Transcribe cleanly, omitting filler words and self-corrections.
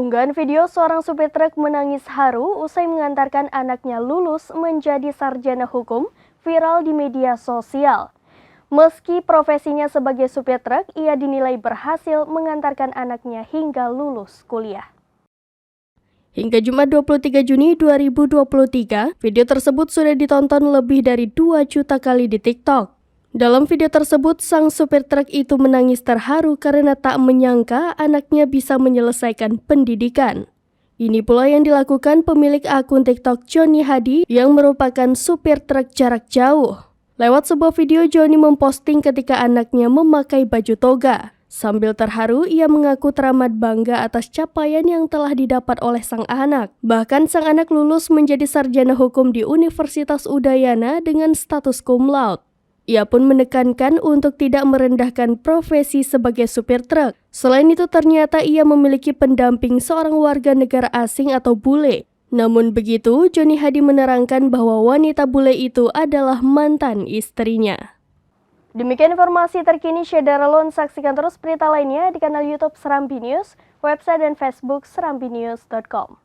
Unggahan video seorang supir truk menangis haru usai mengantarkan anaknya lulus menjadi sarjana hukum viral di media sosial. Meski profesinya sebagai supir truk, ia dinilai berhasil mengantarkan anaknya hingga lulus kuliah. Hingga Jumat 23 Juni 2023, video tersebut sudah ditonton lebih dari 2 juta kali di TikTok. Dalam video tersebut, sang supir truk itu menangis terharu karena tak menyangka anaknya bisa menyelesaikan pendidikan. Ini pula yang dilakukan pemilik akun TikTok Johnny Hadi yang merupakan supir truk jarak jauh. Lewat sebuah video, Johnny memposting ketika anaknya memakai baju toga. Sambil terharu, ia mengaku teramat bangga atas capaian yang telah didapat oleh sang anak. Bahkan sang anak lulus menjadi sarjana hukum di Universitas Udayana dengan status cum laude. Ia pun menekankan untuk tidak merendahkan profesi sebagai supir truk. Selain itu, ternyata ia memiliki pendamping seorang warga negara asing atau bule. Namun begitu, Johnny Hadi menerangkan bahwa wanita bule itu adalah mantan istrinya. Demikian informasi terkini Syederalon. Saksikan terus berita lainnya di kanal YouTube Serambi News, website dan Facebook serambinews.com.